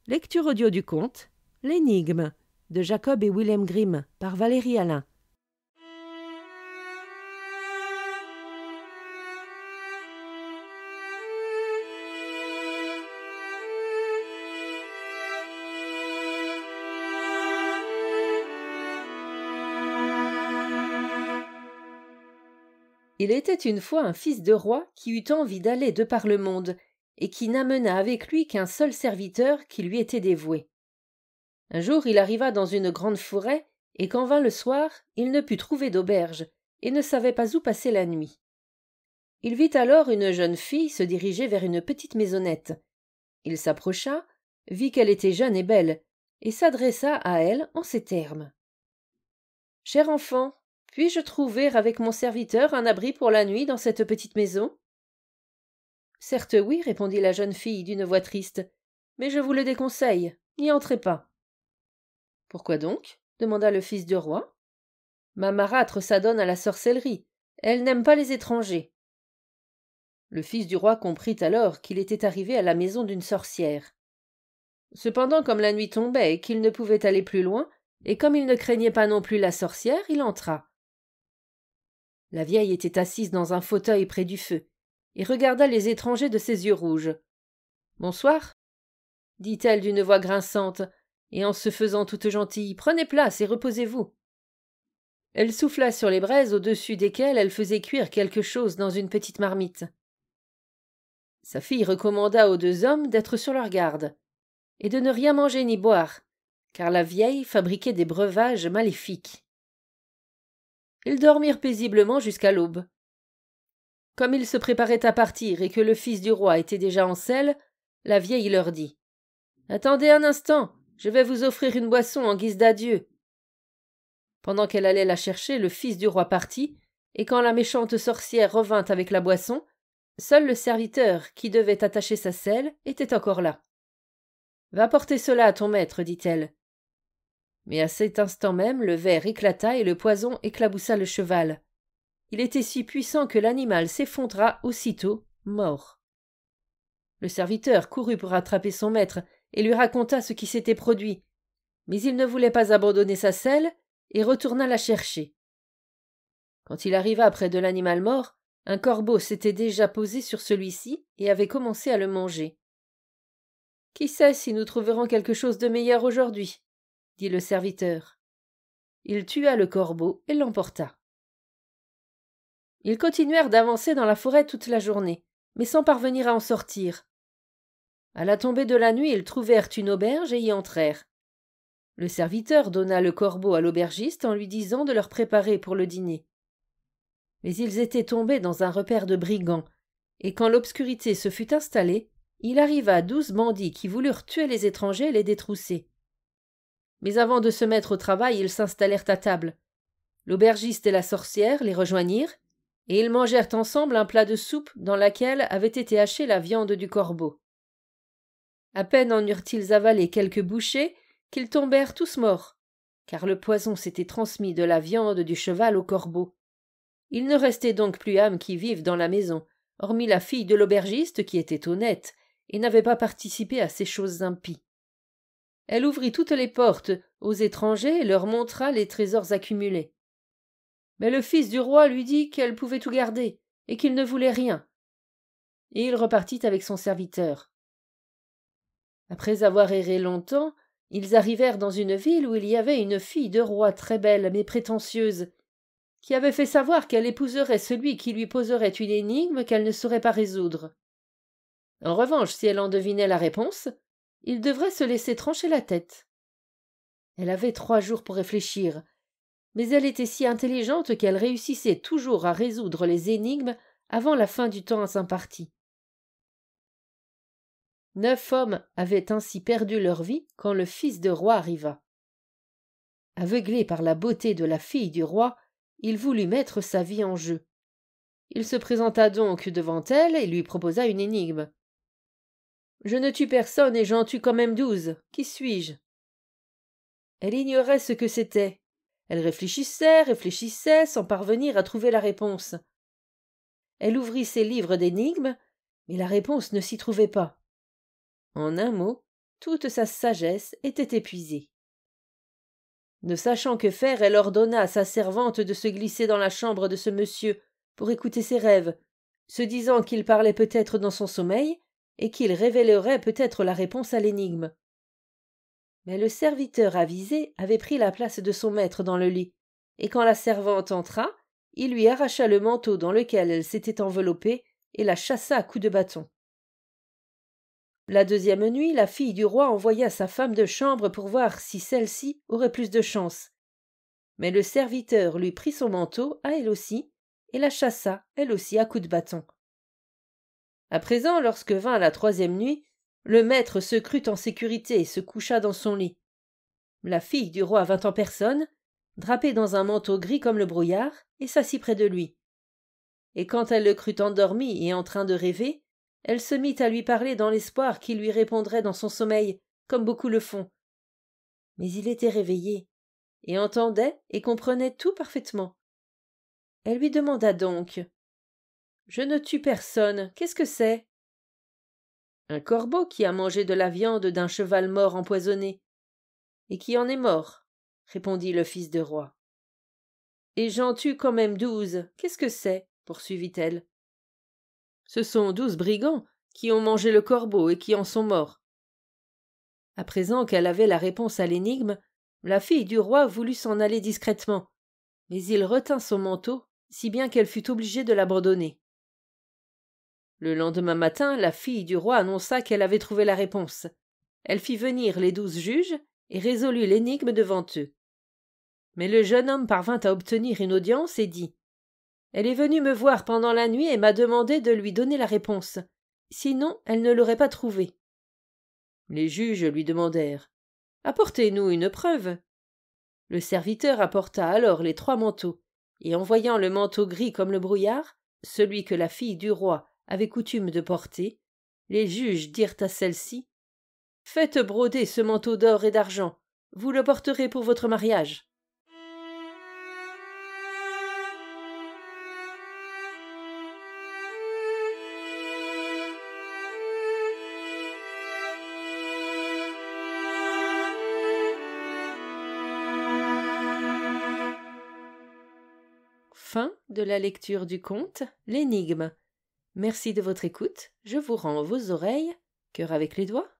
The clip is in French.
Lecture audio du conte L'énigme de Jacob et Wilhelm Grimm par Valérie Alain. Il était une fois un fils de roi qui eut envie d'aller de par le monde et qui n'amena avec lui qu'un seul serviteur qui lui était dévoué. Un jour il arriva dans une grande forêt, et quand vint le soir, il ne put trouver d'auberge, et ne savait pas où passer la nuit. Il vit alors une jeune fille se diriger vers une petite maisonnette. Il s'approcha, vit qu'elle était jeune et belle, et s'adressa à elle en ces termes. « Chère enfant, puis-je trouver avec mon serviteur un abri pour la nuit dans cette petite maison ?» « Certes oui, répondit la jeune fille d'une voix triste, mais je vous le déconseille, n'y entrez pas. »« Pourquoi donc ?» demanda le fils du roi. « Ma marâtre s'adonne à la sorcellerie, elle n'aime pas les étrangers. » Le fils du roi comprit alors qu'il était arrivé à la maison d'une sorcière. Cependant, comme la nuit tombait et qu'il ne pouvait aller plus loin, et comme il ne craignait pas non plus la sorcière, il entra. La vieille était assise dans un fauteuil près du feu, et regarda les étrangers de ses yeux rouges. « Bonsoir, » dit-elle d'une voix grinçante, et en se faisant toute gentille, « prenez place et reposez-vous. » Elle souffla sur les braises au-dessus desquelles elle faisait cuire quelque chose dans une petite marmite. Sa fille recommanda aux deux hommes d'être sur leur garde, et de ne rien manger ni boire, car la vieille fabriquait des breuvages maléfiques. Ils dormirent paisiblement jusqu'à l'aube. Comme ils se préparaient à partir et que le fils du roi était déjà en selle, la vieille leur dit « Attendez un instant, je vais vous offrir une boisson en guise d'adieu. » Pendant qu'elle allait la chercher, le fils du roi partit, et quand la méchante sorcière revint avec la boisson, seul le serviteur, qui devait attacher sa selle, était encore là. « Va porter cela à ton maître, dit-elle. » Mais à cet instant même, le verre éclata et le poison éclaboussa le cheval. Il était si puissant que l'animal s'effondra aussitôt, mort. Le serviteur courut pour attraper son maître et lui raconta ce qui s'était produit, mais il ne voulait pas abandonner sa selle et retourna la chercher. Quand il arriva près de l'animal mort, un corbeau s'était déjà posé sur celui-ci et avait commencé à le manger. « Qui sait si nous trouverons quelque chose de meilleur aujourd'hui ?» dit le serviteur. Il tua le corbeau et l'emporta. Ils continuèrent d'avancer dans la forêt toute la journée, mais sans parvenir à en sortir. À la tombée de la nuit, ils trouvèrent une auberge et y entrèrent. Le serviteur donna le corbeau à l'aubergiste en lui disant de leur préparer pour le dîner. Mais ils étaient tombés dans un repaire de brigands, et quand l'obscurité se fut installée, il arriva 12 bandits qui voulurent tuer les étrangers et les détrousser. Mais avant de se mettre au travail, ils s'installèrent à table. L'aubergiste et la sorcière les rejoignirent, et ils mangèrent ensemble un plat de soupe dans laquelle avait été hachée la viande du corbeau. À peine en eurent-ils avalé quelques bouchées qu'ils tombèrent tous morts, car le poison s'était transmis de la viande du cheval au corbeau. Il ne restait donc plus âme qui vive dans la maison, hormis la fille de l'aubergiste qui était honnête et n'avait pas participé à ces choses impies. Elle ouvrit toutes les portes aux étrangers et leur montra les trésors accumulés. Mais le fils du roi lui dit qu'elle pouvait tout garder et qu'il ne voulait rien. Et il repartit avec son serviteur. Après avoir erré longtemps, ils arrivèrent dans une ville où il y avait une fille de roi très belle mais prétentieuse, qui avait fait savoir qu'elle épouserait celui qui lui poserait une énigme qu'elle ne saurait pas résoudre. En revanche, si elle en devinait la réponse, il devrait se laisser trancher la tête. Elle avait 3 jours pour réfléchir, mais elle était si intelligente qu'elle réussissait toujours à résoudre les énigmes avant la fin du temps imparti. 9 hommes avaient ainsi perdu leur vie quand le fils de roi arriva. Aveuglé par la beauté de la fille du roi, il voulut mettre sa vie en jeu. Il se présenta donc devant elle et lui proposa une énigme. « Je ne tue personne et j'en tue quand même 12. Qui suis-je » Elle ignorait ce que c'était. Elle réfléchissait, sans parvenir à trouver la réponse. Elle ouvrit ses livres d'énigmes, mais la réponse ne s'y trouvait pas. En un mot, toute sa sagesse était épuisée. Ne sachant que faire, elle ordonna à sa servante de se glisser dans la chambre de ce monsieur pour écouter ses rêves, se disant qu'il parlait peut-être dans son sommeil et qu'il révélerait peut-être la réponse à l'énigme. Mais le serviteur avisé avait pris la place de son maître dans le lit, et quand la servante entra, il lui arracha le manteau dans lequel elle s'était enveloppée et la chassa à coups de bâton. La deuxième nuit, la fille du roi envoya sa femme de chambre pour voir si celle-ci aurait plus de chance. Mais le serviteur lui prit son manteau, à elle aussi, et la chassa, elle aussi, à coups de bâton. À présent, lorsque vint la troisième nuit, le maître se crut en sécurité et se coucha dans son lit. La fille du roi vint en personne, drapée dans un manteau gris comme le brouillard, et s'assit près de lui. Et quand elle le crut endormi et en train de rêver, elle se mit à lui parler dans l'espoir qu'il lui répondrait dans son sommeil, comme beaucoup le font. Mais il était réveillé, et entendait et comprenait tout parfaitement. Elle lui demanda donc « Je ne tue personne, qu'est-ce que c'est ?» « Un corbeau qui a mangé de la viande d'un cheval mort empoisonné, et qui en est mort, » répondit le fils de roi. « Et j'en tue quand même 12, qu'est-ce que c'est ?» poursuivit-elle. « Ce sont 12 brigands qui ont mangé le corbeau et qui en sont morts. » À présent qu'elle avait la réponse à l'énigme, la fille du roi voulut s'en aller discrètement, mais il retint son manteau, si bien qu'elle fut obligée de l'abandonner. Le lendemain matin, la fille du roi annonça qu'elle avait trouvé la réponse. Elle fit venir les 12 juges et résolut l'énigme devant eux. Mais le jeune homme parvint à obtenir une audience et dit « Elle est venue me voir pendant la nuit et m'a demandé de lui donner la réponse. Sinon, elle ne l'aurait pas trouvée. » Les juges lui demandèrent « Apportez-nous une preuve. » Le serviteur apporta alors les 3 manteaux, et en voyant le manteau gris comme le brouillard, celui que la fille du roi avait coutume de porter, les juges dirent à celle-ci « Faites broder ce manteau d'or et d'argent, vous le porterez pour votre mariage. » Fin de la lecture du conte L'énigme. Merci de votre écoute. Je vous rends vos oreilles. Cœur avec les doigts.